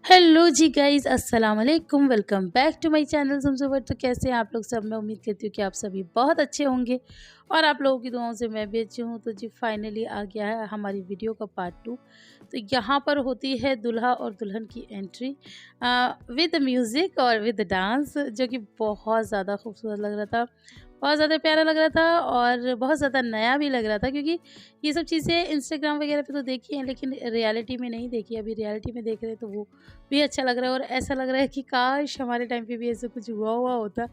Hello जी guys, अस्सलाम वालेकुम। Welcome back to my channel Samsuvar. तो कैसे हैं आप लोग सब? मैं उम्मीद करती हूँ कि आप सभी बहुत अच्छे होंगे और आप लोगों की दुआओं से मैं भी अच्छी हूँ। तो जी फाइनली आ गया है हमारी वीडियो का पार्ट 2। तो यहाँ पर होती है दूल्हा और दुल्हन की एंट्री विद म्यूज़िक और विद डांस, जो कि बहुत ज़्यादा खूबसूरत लग रहा था, बहुत ज़्यादा प्यारा लग रहा था और बहुत ज़्यादा नया भी लग रहा था। क्योंकि ये सब चीज़ें इंस्टाग्राम वगैरह पे तो देखी हैं, लेकिन रियलिटी में नहीं देखी। अभी रियलिटी में देख रहे हैं तो वो भी अच्छा लग रहा है और ऐसा लग रहा है कि काश हमारे टाइम पे भी ऐसा कुछ हुआ हुआ होता।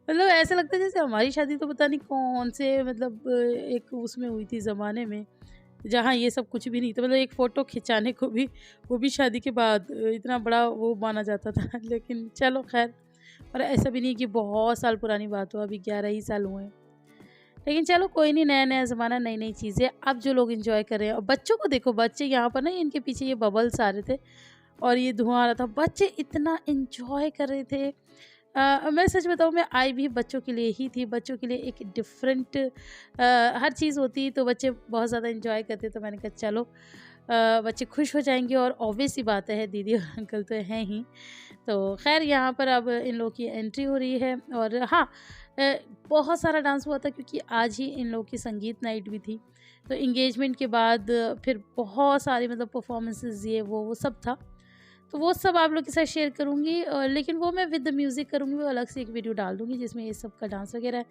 मतलब ऐसा लगता है जैसे हमारी शादी तो पता नहीं कौन से मतलब एक उसमें हुई थी ज़माने में, जहाँ ये सब कुछ भी नहीं था। मतलब एक फ़ोटो खिंचाने को भी, वो भी शादी के बाद इतना बड़ा वो माना जाता था। लेकिन चलो ख़ैर, और ऐसा भी नहीं कि बहुत साल पुरानी बात हो, अभी 11 ही साल हुए हैं। लेकिन चलो कोई नहीं, नया-नया ज़माना, नई-नई चीज़ें। अब जो लोग एन्जॉय कर रहे हैं और बच्चों को देखो, बच्चे यहाँ पर ना इनके पीछे ये बबल्स आ रहे थे और ये धुआँ आ रहा था। बच्चे इतना एन्जॉय कर रहे थे। मैं सच बताऊँ, मैं आई भी बच्चों के लिए ही थी। बच्चों के लिए एक डिफरेंट हर चीज़ होती तो बच्चे बहुत ज़्यादा एन्जॉय करते। तो मैंने कहा चलो बच्चे खुश हो जाएँगे और ऑब्वियस सी बात है, दीदी और अंकल तो हैं ही। तो ख़ैर यहाँ पर अब इन लोगों की एंट्री हो रही है और हाँ, अ, बहुत सारा डांस हुआ था क्योंकि आज ही इन लोगों की संगीत नाइट भी थी। तो एंगेजमेंट के बाद फिर बहुत सारे मतलब परफॉर्मेंसेस, ये वो सब था। तो वो सब आप लोग के साथ शेयर करूँगी, लेकिन वो मैं विद म्यूज़िक करूँगी। वो अलग से एक वीडियो डाल दूँगी जिसमें ये सब का डांस वगैरह है,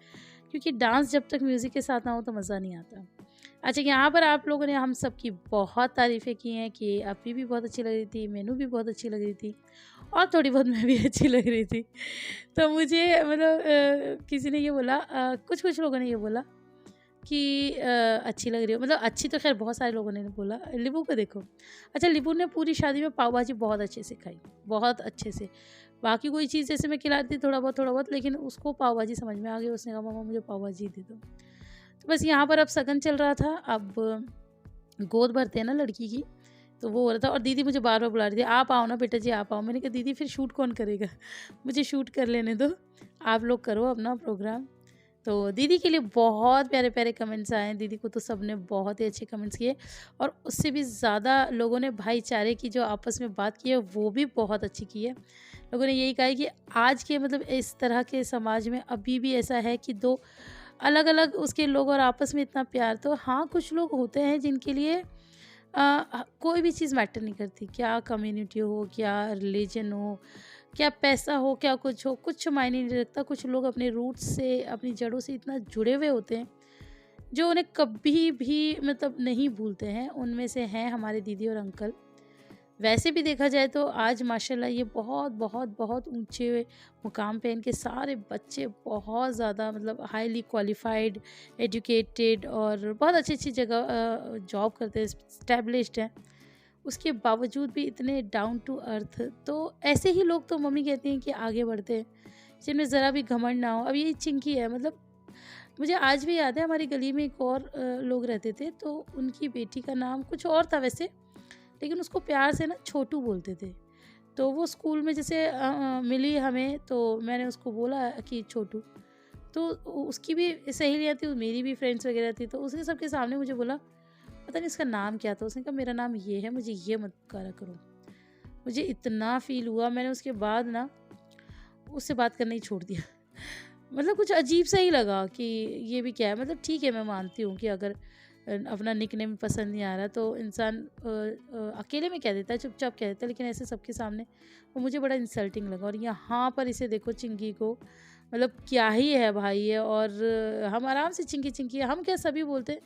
क्योंकि डांस जब तक म्यूज़िक के साथ ना हो तो मज़ा नहीं आता। अच्छा, यहाँ पर आप लोगों ने हम सब की बहुत तारीफ़ें की हैं कि अप्पी भी बहुत अच्छी लग रही थी, मेनू भी बहुत अच्छी लग रही थी और थोड़ी बहुत मैं भी अच्छी लग रही थी। तो मुझे मतलब किसी ने ये बोला, कुछ-कुछ लोगों ने ये बोला कि अच्छी लग रही हो। मतलब अच्छी तो ख़ैर बहुत सारे लोगों ने बोला। लिबू को देखो, अच्छा लिबू ने पूरी शादी में पाव भाजी बहुत अच्छे से खाई, बहुत अच्छे से। बाकी कोई चीज़ जैसे मैं खिलाती थी थोड़ा बहुत, लेकिन उसको पाव भाजी समझ में आ गई। उसने कहा मम्मा मुझे पाव भाजी दे दो। तो बस यहाँ पर अब शगन चल रहा था। अब गोद भरते हैं ना लड़की की, तो वो हो रहा था और दीदी मुझे बार-बार बुला रही थी, आप आओ ना बेटा जी, आप आओ। मैंने कहा दीदी फिर शूट कौन करेगा? मुझे शूट कर लेने दो, आप लोग करो अपना प्रोग्राम। तो दीदी के लिए बहुत प्यारे-प्यारे कमेंट्स आए हैं। दीदी को तो सबने बहुत ही अच्छे कमेंट्स किए और उससे भी ज़्यादा लोगों ने भाईचारे की जो आपस में बात की है, वो भी बहुत अच्छी की है। लोगों ने यही कहा है कि आज के मतलब इस तरह के समाज में अभी भी ऐसा है कि 2 अलग-अलग उसके लोग और आपस में इतना प्यार। तो हाँ, कुछ लोग होते हैं जिनके लिए कोई भी चीज़ मैटर नहीं करती, क्या कम्युनिटी हो, क्या रिलीजन हो, क्या पैसा हो, क्या कुछ हो, कुछ मायने नहीं रखता। कुछ लोग अपने रूट्स से, अपनी जड़ों से इतना जुड़े हुए होते हैं, जो उन्हें कभी भी मतलब नहीं भूलते हैं। उनमें से हैं हमारे दीदी और अंकल। वैसे भी देखा जाए तो आज माशाल्लाह ये बहुत बहुत बहुत ऊंचे मुकाम पे इनके सारे बच्चे बहुत ज़्यादा मतलब हाईली क्वालिफाइड, एजुकेटेड और बहुत अच्छी अच्छी जगह जॉब करते हैं, स्टैब्लिश्ड हैं। उसके बावजूद भी इतने डाउन टू अर्थ। तो ऐसे ही लोग तो मम्मी कहती हैं कि आगे बढ़ते हैं, जिनमें ज़रा भी घमंड ना हो। अब ये चिंकी है, मतलब मुझे आज भी याद है, हमारी गली में एक और लोग रहते थे। तो उनकी बेटी का नाम कुछ और था वैसे, लेकिन उसको प्यार से ना छोटू बोलते थे। तो वो स्कूल में जैसे मिली हमें, तो मैंने उसको बोला कि छोटू। तो उसकी भी सहेलियाँ थी, मेरी भी फ्रेंड्स वगैरह थी। तो उसने सबके सामने मुझे बोला, पता नहीं इसका नाम क्या था। उसने कहा मेरा नाम ये है, मुझे ये मत पुकारा करो। मुझे इतना फ़ील हुआ, मैंने उसके बाद ना उससे बात करना ही छोड़ दिया। मतलब कुछ अजीब सा ही लगा कि ये भी क्या है। मतलब ठीक है, मैं मानती हूँ कि अगर अपना निकनेम पसंद नहीं आ रहा तो इंसान अकेले में कह देता है, चुपचाप कह देता है, लेकिन ऐसे सबके सामने वो मुझे बड़ा इंसल्टिंग लगा। और यहाँ पर इसे देखो चिंकी को, मतलब क्या ही है भाई है। और हम आराम से चिंकी चिंकी, हम क्या सभी बोलते हैं,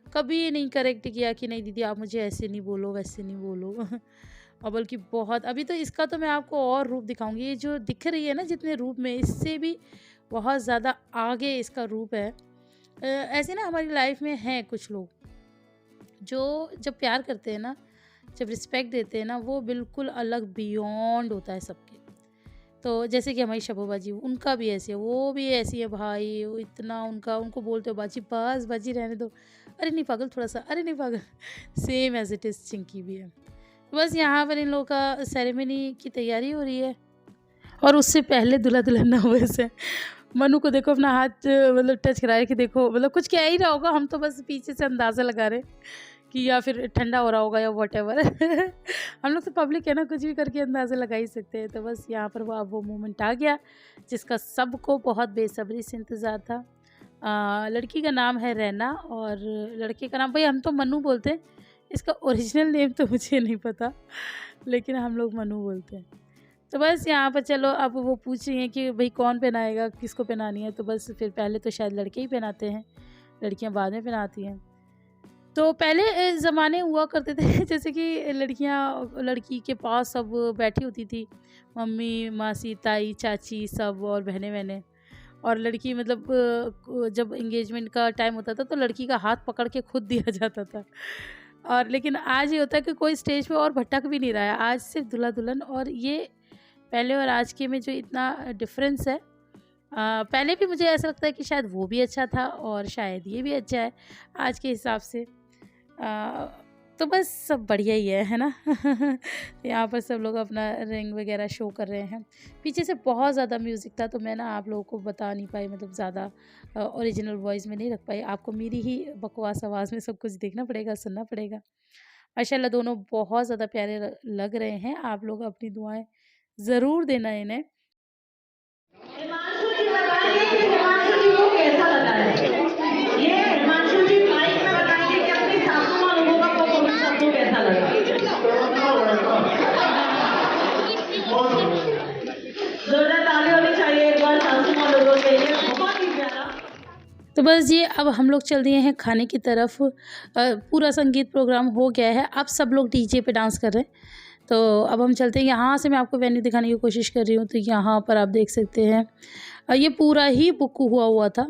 कभी नहीं करेक्ट किया कि नहीं दीदी आप मुझे ऐसे नहीं बोलो, वैसे नहीं बोलो। और बल्कि बहुत, अभी तो इसका तो मैं आपको और रूप दिखाऊंगी। ये जो दिख रही है ना जितने रूप में, इससे भी बहुत ज़्यादा आगे इसका रूप है। ऐसे ना हमारी लाइफ में हैं कुछ लोग जो जब प्यार करते हैं ना, जब रिस्पेक्ट देते हैं ना, वो बिल्कुल अलग बियॉन्ड होता है सबके। तो जैसे कि हमारी शबो बाजी, उनका भी ऐसे है, वो भी ऐसी है भाई। वो इतना उनका, उनको बोलते हो बाजी, बस बाजी रहने दो, अरे नहीं पागल थोड़ा सा, अरे नहीं पागल। Same as it is Chinki भी है। तो बस यहाँ पर इन लोगों का सेरेमनी की तैयारी हो रही है और उससे पहले दूल्हा दुल्हन ना हुए से मनु को देखो अपना हाथ मतलब टच करा रहे कि देखो, मतलब कुछ कह ही रहा होगा, हम तो बस पीछे से अंदाज़ा लगा रहे कि या फिर ठंडा हो रहा होगा या व्हाटएवर। हम लोग तो पब्लिक है ना, कुछ भी करके अंदाज़ा लगा ही सकते हैं। तो बस यहाँ पर वो मोमेंट आ गया जिसका सबको बहुत बेसब्री से इंतज़ार था। लड़की का नाम है रैना और लड़के का नाम, भाई हम तो मन्नू बोलते हैं, इसका ओरिजिनल नेम तो मुझे नहीं पता, लेकिन हम लोग मन्नू बोलते हैं। तो बस यहाँ पर चलो, अब वो पूछ रही हैं कि भाई कौन पहनाएगा, किसको पहनानी है। तो बस फिर पहले तो शायद लड़के ही पहनाते हैं, लड़कियाँ बाद में पहनाती हैं। तो पहले ज़माने हुआ करते थे जैसे कि लड़की के पास सब बैठी होती थी, मम्मी, मासी, ताई, चाची सब, और बहनें वहनें। और लड़की मतलब जब एंगेजमेंट का टाइम होता था तो लड़की का हाथ पकड़ के खुद दिया जाता था। और लेकिन आज ये होता है कि कोई स्टेज पे और भटक भी नहीं रहा है, आज सिर्फ दूल्हा दुल्हन। और ये पहले और आज के में जो इतना डिफरेंस है, पहले भी मुझे ऐसा लगता है कि शायद वो भी अच्छा था और शायद ये भी अच्छा है आज के हिसाब से। तो बस सब बढ़िया ही है ना। यहाँ पर सब लोग अपना रिंग वगैरह शो कर रहे हैं। पीछे से बहुत ज़्यादा म्यूज़िक था, तो मैं ना आप लोगों को बता नहीं पाई, मतलब ज़्यादा ओरिजिनल वॉइस में नहीं रख पाई। आपको मेरी ही बकवास आवाज़ में सब कुछ देखना पड़ेगा, सुनना पड़ेगा। माशाल्लाह दोनों बहुत ज़्यादा प्यारे लग रहे हैं। आप लोग अपनी दुआएं ज़रूर देना इन्हें। हिमांशु जी बताइए कि हिमांशु जी को कैसा लगा है। ये हिमांशु जी माइक में बताइए कि अपनी सासू माँ लोगों का परफॉर्मेंस आपको कैसा लगा। जोरदार ताली होनी चाहिए एक बार सासू माँ लोगों के लिए, बहुत ही प्यारा। तो बस ये अब हम लोग चल दिए हैं खाने की तरफ। पूरा संगीत प्रोग्राम हो गया है, अब सब लोग डीजे पे डांस कर रहे हैं। तो अब हम चलते हैं, यहाँ से मैं आपको वेन्यू दिखाने की कोशिश कर रही हूँ। तो यहाँ पर आप देख सकते हैं ये पूरा ही बुक हुआ था।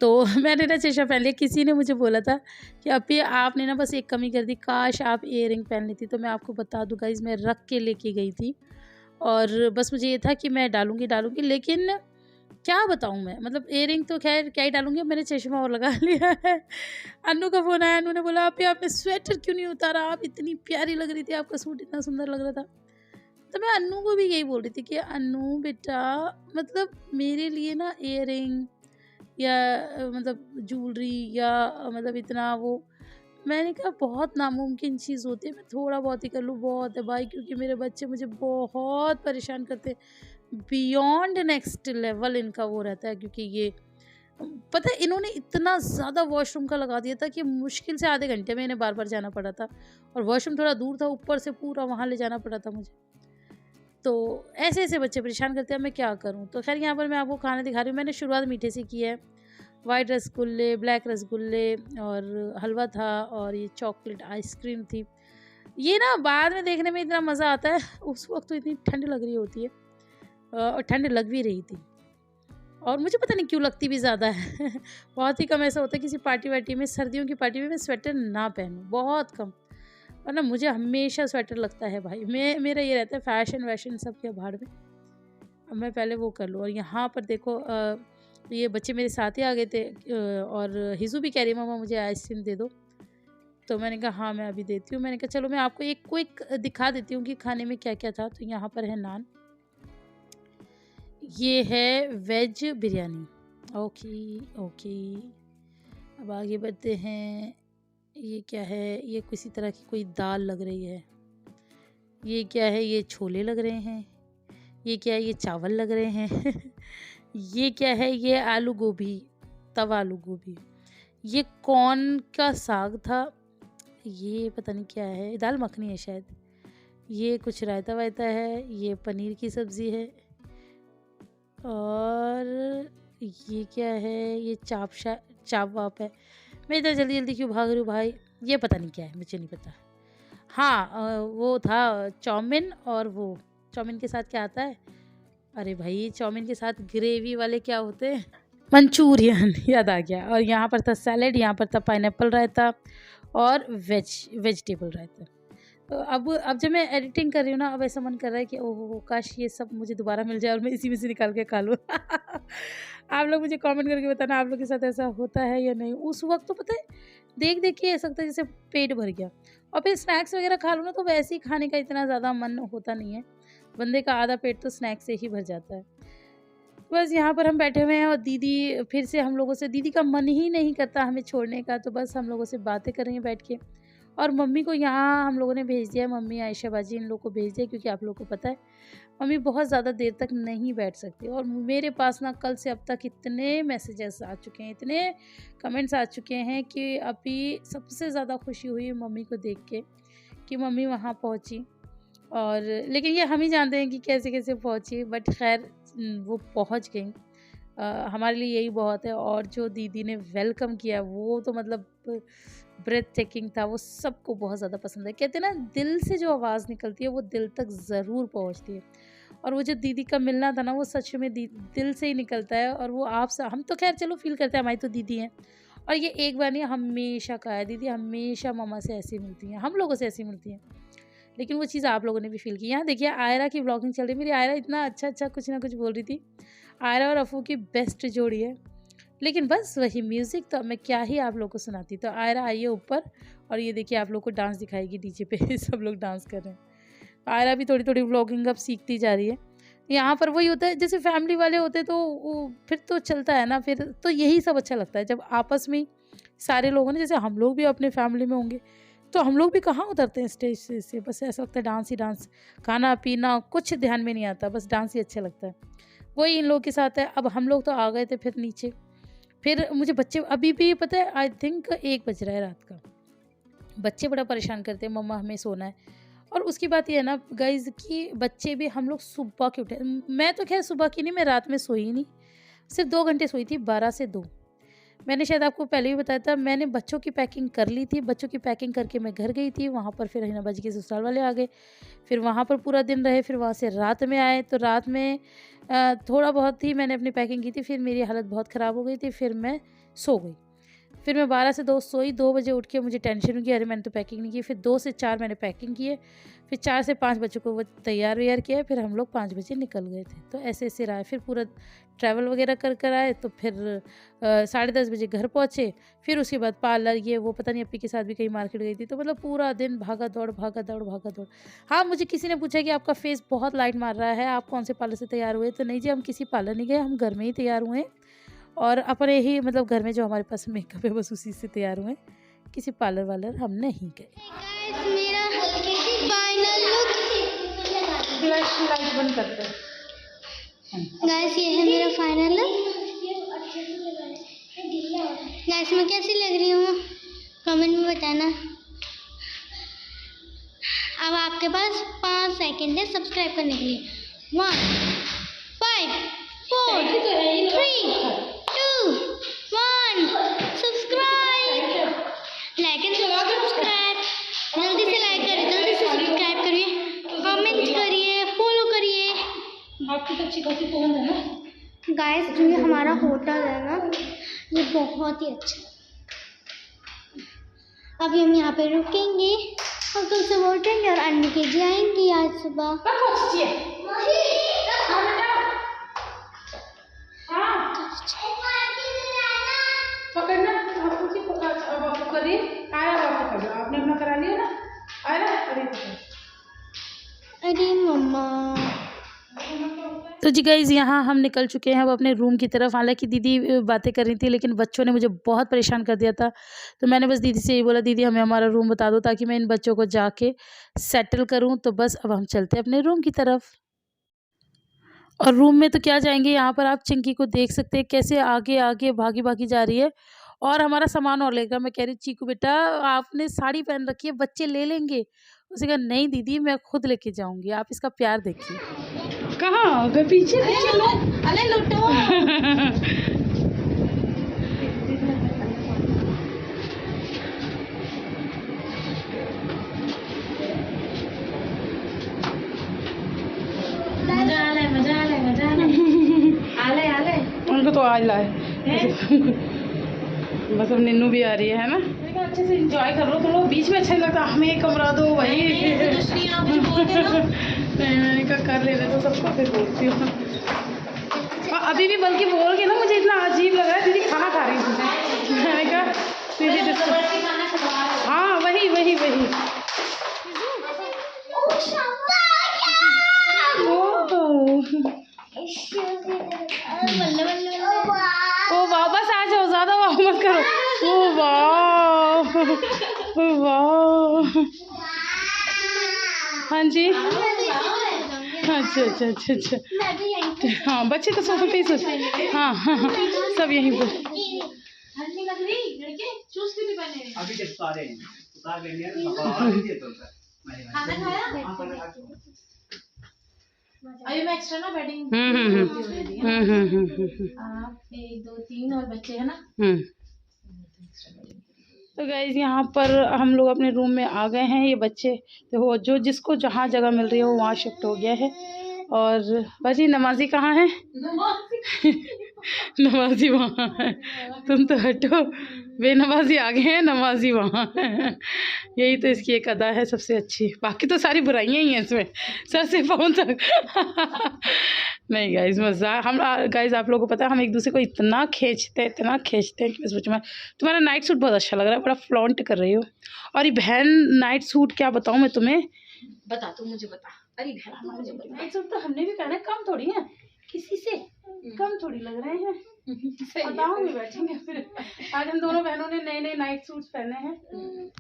तो मैंने ना चश्मा पहन लिया। किसी ने मुझे बोला था कि अभी आपने ना बस एक कमी कर दी, काश आप इयररिंग पहन लेती। तो मैं आपको बता दूँ गाइस, मैं रख के लेके गई थी और बस मुझे ये था कि मैं डालूँगी, लेकिन क्या बताऊँ मैं, मतलब इयररिंग तो खैर क्या ही डालूँगी, मैंने चश्मा और लगा लिया है। अन्नू का फ़ोन आया, अन्नू ने बोला अभी आपने स्वेटर क्यों नहीं उतारा, आप इतनी प्यारी लग रही थी, आपका सूट इतना सुंदर लग रहा था। तो मैं अन्नू को भी यही बोल रही थी कि अन्नू बेटा, मतलब मेरे लिए ना इयररिंग या मतलब ज्वेलरी या मतलब इतना वो, मैंने कहा बहुत नामुमकिन चीज़ होती है, मैं थोड़ा बहुत ही कर लूँ बहुत है भाई, क्योंकि मेरे बच्चे मुझे बहुत परेशान करते हैं, बियॉन्ड नेक्स्ट लेवल इनका वो रहता है। क्योंकि ये पता है, इन्होंने इतना ज़्यादा वॉशरूम का लगा दिया था कि मुश्किल से आधे घंटे में इन्हें बार बार जाना पड़ा था, और वॉशरूम थोड़ा दूर था, ऊपर से पूरा वहाँ ले जाना पड़ा था मुझे। तो ऐसे ऐसे बच्चे परेशान करते हैं, मैं क्या करूँ। तो खैर यहाँ पर मैं आपको खाना दिखा रही हूँ। मैंने शुरुआत मीठे से की है, वाइट रसगुल्ले, ब्लैक रसगुल्ले और हलवा था, और ये चॉकलेट आइसक्रीम थी। ये ना बाद में देखने में इतना मज़ा आता है, उस वक्त तो इतनी ठंड लग रही होती है, और ठंड लग भी रही थी, और मुझे पता नहीं क्यों लगती भी ज़्यादा है। बहुत ही कम ऐसा होता है किसी पार्टी वार्टी में, सर्दियों की पार्टी में मैं स्वेटर ना पहनूँ, बहुत कम, वरना मुझे हमेशा स्वेटर लगता है भाई। मेरा ये रहता है फैशन वैशन सब के भाड़ में, अब मैं पहले वो कर लूँ। और यहाँ पर देखो ये बच्चे मेरे साथ ही आ गए थे, और हिजू भी कह रही है मामा मुझे आइसक्रीम दे दो। तो मैंने कहा हाँ मैं अभी देती हूँ। मैंने कहा चलो मैं आपको एक क्विक दिखा देती हूँ कि खाने में क्या क्या था। तो यहाँ पर है नान, ये है वेज बिरयानी। ओके ओके, अब आगे बढ़ते हैं। ये क्या है, ये किसी तरह की कोई दाल लग रही है। ये क्या है, ये छोले लग रहे हैं। ये क्या है, ये चावल लग रहे हैं। ये क्या है, ये आलू गोभी, तवा आलू गोभी। ये कौन का साग था, ये पता नहीं क्या है, दाल मखनी है शायद। ये कुछ रायता वायता है, ये पनीर की सब्ज़ी है, और ये क्या है, ये चाप वाप है। मैं इतना जल्दी जल्दी क्यों भाग रही हूँ भाई, ये पता नहीं क्या है, मुझे नहीं पता। हाँ वो था चाउमीन, और वो चाउमीन के साथ क्या आता है, अरे भाई चाउमीन के साथ ग्रेवी वाले क्या होते हैं, मंचूरियन। याद आ गया। और यहाँ पर था सैलेड, यहाँ पर था पाइनएप्पल रायता और वेजिटेबल रायता। तो अब जब मैं एडिटिंग कर रही हूँ ना, अब ऐसा मन कर रहा है कि ओहो काश ये सब मुझे दोबारा मिल जाए और मैं इसी में से निकाल के खा लूँ। आप लोग मुझे कमेंट करके बताना आप लोग के साथ ऐसा होता है या नहीं। उस वक्त तो पता है देख देख के ऐसा लगता है जैसे पेट भर गया, और फिर स्नैक्स वगैरह खा लो ना तो वैसे ही खाने का इतना ज़्यादा मन होता नहीं है। बंदे का आधा पेट तो स्नैक्स से ही भर जाता है। बस यहाँ पर हम बैठे हुए हैं, और दीदी फिर से हम लोगों से, दीदी का मन ही नहीं करता हमें छोड़ने का, तो बस हम लोगों से बातें कर रही हैं बैठ के। और मम्मी को यहाँ हम लोगों ने भेज दिया है, मम्मी आयशा बाजी इन लोग को भेज दिया, क्योंकि आप लोग को पता है मम्मी बहुत ज़्यादा देर तक नहीं बैठ सकती। और मेरे पास ना कल से अब तक इतने मैसेजेस आ चुके हैं, इतने कमेंट्स आ चुके हैं कि अभी सबसे ज़्यादा खुशी हुई मम्मी को देख के कि मम्मी वहाँ पहुँची। और लेकिन ये हम ही जानते हैं कि कैसे कैसे पहुँची, बट खैर वो पहुँच गई। हमारे लिए यही बहुत है। और जो दीदी ने वेलकम किया वो तो मतलब ब्रेथ टेकिंग था, वो सबको बहुत ज़्यादा पसंद है। कहते हैं ना, दिल से जो आवाज़ निकलती है वो दिल तक ज़रूर पहुंचती है। और वो जो दीदी का मिलना था ना, वो सच में दिल से ही निकलता है। और वो आप हम तो खैर चलो फील करते हैं, हमारी तो दीदी हैं। और ये एक बार नहीं, हमेशा का है, दीदी हमेशा मम्मा से ऐसी मिलती हैं, हम लोगों से ऐसी मिलती हैं। लेकिन वो चीज़ आप लोगों ने भी फील की। यहाँ देखिए आयरा की व्लॉगिंग चल रही है। मेरी आयरा इतना अच्छा कुछ ना कुछ बोल रही थी। आयरा और अफू की बेस्ट जोड़ी है। लेकिन बस वही म्यूज़िक तो मैं क्या ही आप लोग को सुनाती। तो आयरा आइए ऊपर, और ये देखिए आप लोग को डांस दिखाएगी डीजे पे सब लोग डांस कर रहे हैं। आयरा भी थोड़ी थोड़ी व्लॉगिंग अब सीखती जा रही है। यहाँ पर वही होता है, जैसे फैमिली वाले होते तो वो फिर तो चलता है ना, फिर तो यही सब अच्छा लगता है जब आपस में सारे लोगों ने, जैसे हम लोग भी अपने फैमिली में होंगे तो हम लोग भी कहाँ उतरते हैं स्टेज से, बस ऐसा लगता है डांस ही डांस, खाना पीना कुछ ध्यान में नहीं आता, बस डांस ही अच्छा लगता है। वही इन लोगों के साथ है। अब हम लोग तो आ गए थे फिर नीचे। फिर मुझे बच्चे अभी भी पता है, आई थिंक 1 बज रहा है रात का, बच्चे बड़ा परेशान करते हैं, मम्मा हमें सोना है। और उसकी बात ये है ना गाइज कि बच्चे भी, हम लोग सुबह के उठे। मैं तो खैर सुबह की नहीं, मैं रात में सोई नहीं, सिर्फ 2 घंटे सोई थी, 12 से 2। मैंने शायद आपको पहले भी बताया था, मैंने बच्चों की पैकिंग कर ली थी। बच्चों की पैकिंग करके मैं घर गई थी। वहाँ पर फिर हिना बाजी के ससुराल वाले आ गए, फिर वहाँ पर पूरा दिन रहे। फिर वहाँ से रात में आए, तो रात में थोड़ा बहुत ही मैंने अपनी पैकिंग की थी। फिर मेरी हालत बहुत ख़राब हो गई थी, फिर मैं सो गई। फिर मैं 12 से 2 सोई। 2 बजे उठ के मुझे टेंशन हुई, अरे मैंने तो पैकिंग नहीं की। फिर 2 से 4 मैंने पैकिंग किए। फिर 4 से 5 बच्चों को तैयार वैयार किया। फिर हम लोग 5 बजे निकल गए थे। तो ऐसे ऐसे रहा। फिर पूरा ट्रैवल वगैरह कर आए, तो फिर 10:30 बजे घर पहुँचे। फिर उसके बाद पार्लर, ये वो, पता नहीं अपी के साथ भी कहीं मार्केट गई थी। तो मतलब पूरा दिन भागा दौड़ भागा दौड़ भागा दौड़। हाँ, मुझे किसी ने पूछा कि आपका फेस बहुत लाइट मार रहा है, आप कौन से पार्लर से तैयार हुए? तो नहीं जी, हम किसी पार्लर नहीं गए, हम घर में ही तैयार हुए हैं। और अपने ही मतलब घर में जो हमारे पास मेकअप है बस उसी से तैयार हुए, किसी पार्लर वालर हम नहीं गए। मेरा फाइनल लुक लाइट बंद करते हैं। गाइस, ये है मेरा फाइनल लुक। गाइस, मैं कैसी लग रही हूँ कमेंट में बताना। अब आपके पास 5 सेकंड है सब्सक्राइब करने के लिए। 1 5 4 3 2 1 सब्सक्राइब। लाइक एंड सब्सक्राइब, जल्दी से लाइक करिए, जल्दी से सब्सक्राइब करिए, कमेंट करिए, फॉलो करिए। आपकी तो अच्छी खासी पसंद है ना गाइस, जो ये हमारा होटल है ना, ये बहुत ही अच्छा है। अभी हम यहाँ पे रुकेंगे, अंकल से बोलेंगे और अन्नी के जी आएंगी आज सुबह। पकड़ना आपको करिए। आपने अपना करा लिया ना? अरे मम्मा। तो जी गाइज़, यहाँ हम निकल चुके हैं अब अपने रूम की तरफ। हालांकि दीदी बातें कर रही थी, लेकिन बच्चों ने मुझे बहुत परेशान कर दिया था। तो मैंने बस दीदी से यही बोला, दीदी हमें हमारा रूम बता दो ताकि मैं इन बच्चों को जाके सेटल करूँ। तो बस अब हम चलते हैं अपने रूम की तरफ। और रूम में तो क्या जाएंगे, यहाँ पर आप चिंकी को देख सकते हैं कैसे आगे आगे भागी भागी जा रही है और हमारा सामान और लेकर। मैं कह रही, चीकू बेटा आपने साड़ी पहन रखी है, बच्चे ले लेंगे। उसने कहा नहीं दीदी, मैं खुद लेके जाऊंगी, आप इसका प्यार देखिए। कहाँ गए? पीछे अरे लुटो। उनको तो आज लाए बस। अब निन्नू भी आ रही है ना, अच्छे से एंजॉय कर लो। तुम लोग बीच में अच्छा नहीं लगता, हमें कमरा दो भाई। मैंने कहा कर लेने तो सबको, फिर बोलती हूँ। अभी भी बल्कि बोल के ना मुझे इतना अजीब लग रहा है, दीदी खाना खा रही थी। मैंने कहा दीदी हाँ वही वही वही। ओ वाह, बस आ जाओ, ज़्यादा वाह मत करो। ओ वाह वाह, हाँ जी, अच्छा अच्छा अच्छा अच्छा, मैं भी यहीं हाँ बच्चे तो सोफे पे ही हाँ हाँ हाँ, सब यहीं पर। ठंडी लग रही लड़के चूस क्यों नहीं बने अभी जब उतारे हैं उतार लेंगे और भी दे दो खाना खाया अभी मैं एक्स्ट्रा ना बेडिंग आप 1 2 3 और बच्चे है ना। तो गाइज यहाँ पर हम लोग अपने रूम में आ गए हैं। ये बच्चे तो जो जिसको जहाँ जगह मिल रही है वो वहाँ शिफ्ट हो गया है। और बाजी नमाजी कहाँ है? नमाजी वहाँ है, तुम तो हटो, बेनमाजी आगे हैं, नमाजी वहाँ है। यही तो इसकी एक अदा है सबसे अच्छी, बाकी तो सारी बुराइयां ही हैं इसमें, सर से पाँव तक। नहीं गाइज मज़ाक, हम गाइज आप लोगों को पता है हम एक दूसरे को इतना खींचते हैं कि बस पूछो मत। तुम्हारा नाइट सूट बहुत अच्छा लग रहा है, बड़ा फ्लॉन्ट कर रही हो। और ये बहन नाइट सूट क्या बताऊँ मैं तुम्हें, बता तू मुझे बता। अरे हमारे नाइट सूट तो हमने भी पहना है, कम थोड़ी है किसी से, कम थोड़ी लग रहे हैं। बताओ में बैठेंगे फिर। आज हम दोनों बहनों ने नए नए नाइट सूट्स पहने हैं।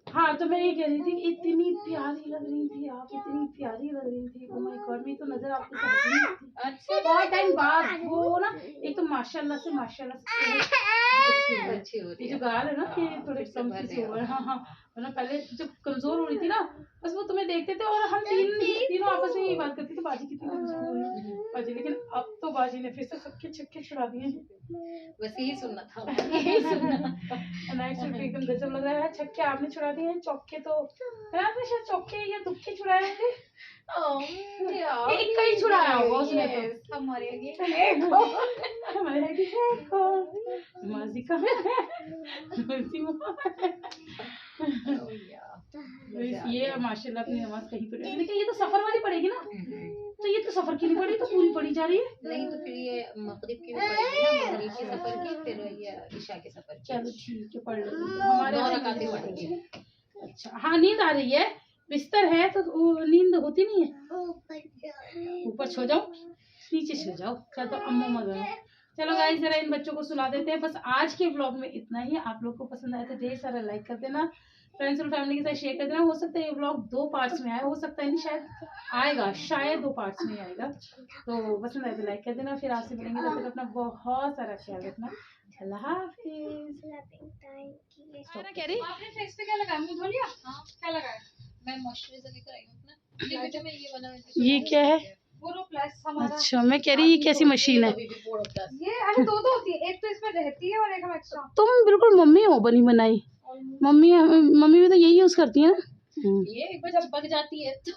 हाँ तो मैं ये कह रही थी कि इतनी प्यारी लग रही थी आप, इतनी प्यारी लग रही थी। ओह माय गॉड, मैं तो नजर आपको समझ नहीं थी। अच्छा बहुत टाइम बाद वो ना, एक तो माशाल्लाह से अच्छी हो रही है। जो गाल है ना ये थोड़े कम से हो हाँ हाँ, मतलब पहले जब कमजोर हो रही थी ना बस वो तुम्हें देखते थे और हम तीनों आपस में यही बात करते थे बाजी कितनी कमजोर हो रही है बाजी। लेकिन अब तो बाजी ने फिर से सबके छक्के छुड़ा दिए हैं। बस यही सुनना था। नाइट सूट एकदम गजब लग रहा है। छक्के आपने छुड़ा दिए हैं, चौके तो आपने शायद चौके या दुक्के छुड़ाए थे। एक कहीं छुड़ाया होगा उसने तो। हमारे माजी कहाँ है? ये माशाल्लाह अपनी नमाज कहीं पर, लेकिन ये तो सफर वाली पड़ेगी ना, तो ये तो सफर की नहीं पड़ी, तो पूरी पड़ी जा रही है। नहीं तो फिर ये मगरिब की भी पड़ेगी ना, मगरिब के सफर की, फिर ये इशा के सफर की। चलो ठीक है पढ़ लेंगे, हमारे 9 रकातें पढ़ेंगे। अच्छा हाँ नींद आ रही है, बिस्तर है तो नींद होती नहीं है। ऊपर सो जाओ, नीचे सो जाओ, क्या तो अम्मा मजा है। चलो गाइस जरा इन बच्चों को सुला देते हैं। बस आज के व्लॉग में इतना ही। आप लोग को पसंद आया तो ढेर सारा लाइक कर देना, फ्रेंड्स और फैमिली के साथ शेयर कर देना। हो सकता है ये व्लॉग 2 पार्ट्स में आए, हो सकता है नहीं शायद आएगा, शायद 2 पार्ट्स में आएगा। तो पसंद आए तो लाइक कर देना। फिर आपसे मिलेंगे, तब तक अपना बहुत सारा ख्याल रखना। अल्लाह हाफिज। आपने फेस पे क्या लगाया? मुंह धो लिया? हाँ क्या लगाया? मैं मॉइस्चराइजर लेकर आई हूँ अपना। वीडियो में ये बना है। ये क्या है? बोरो प्लस हमारा। अच्छा मैं कह रही ये कैसी मशीन है? ये अरे 2 होती है, एक तो इसमें रहती है और एक हम एक्स्ट्रा। तुम बिल्कुल मम्मी हो बनी बनाई। मम्मी भी तो यही यूज करती है ना। ये एक बार जब पक जाती है तो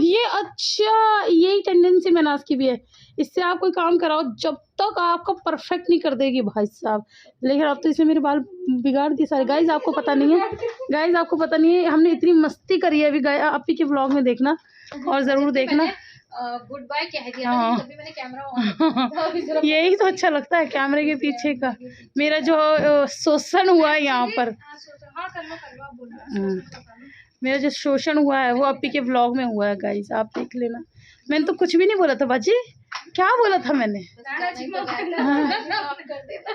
ये अच्छा यही टेंडेंसी मनास की भी है, इससे आप कोई काम कराओ जब तक आपको परफेक्ट नहीं कर देगी भाई साहब। लेकिन अब तो इसने मेरे बाल बिगाड़ दिए सारे। गाइज आपको पता नहीं है, हमने इतनी मस्ती करी है अभी। आपी के व्लॉग में देखना और जरूर देखना। गुड बाय कह दिया था, तभी मैंने कैमरा ऑन। यही तो अच्छा लगता है कैमरे के पीछे का मेरा जो शोषण हुआ है यहाँ पर। मेरा जो शोषण हुआ है वो अपी के व्लॉग में हुआ है गाइस, आप देख लेना। मैंने तो कुछ भी नहीं बोला था बाजी, क्या बोला था मैंने?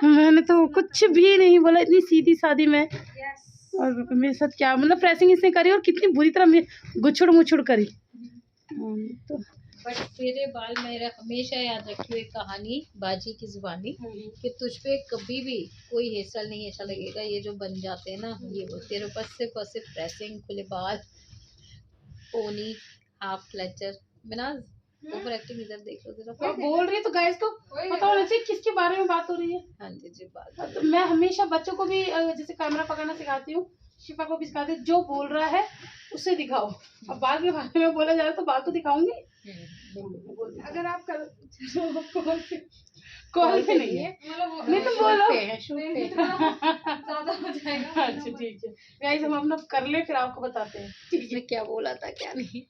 मैंने तो कुछ भी नहीं बोला, इतनी सीधी सादी मैं। और मेरे साथ क्या मतलब प्रेसिंग इसने करी और कितनी बुरी तरह गुछड़ मुछड़ करी। तो बट तेरे बाल मेरा हमेशा याद रखियो एक कहानी बाजी की जुबानी, कि तुझ पे कभी भी कोई हेयर स्टाइल नहीं अच्छा लगेगा। ये जो बन जाते हैं ना, ये वो तेरे ऊपर सिर्फ और सिर्फ प्रेसिंग, खुले बाल, pony, half clutcher. Minaj over acting इधर देख लो जरा। बोल रही है तो गाइस को पता होना चाहिए किसके बारे में बात हो रही है। हाँ जी जी बात। तो मैं हमेशा बच्चों को भी जैसे कैमरा पकड़ना सिखाती हूँ, शिफा को भी सिखाती हूँ, जो बोल रहा है उसे दिखाओ। अब बाल के बारे में बोला जाए तो बाल तो दिखाऊंगी। अगर आप कॉल पे नहीं है नहीं तो बोलो ज्यादा हो जाएगा। अच्छा ठीक है गाइस, हम अपना कर ले फिर आपको बताते हैं ठीक है क्या बोला था क्या नहीं।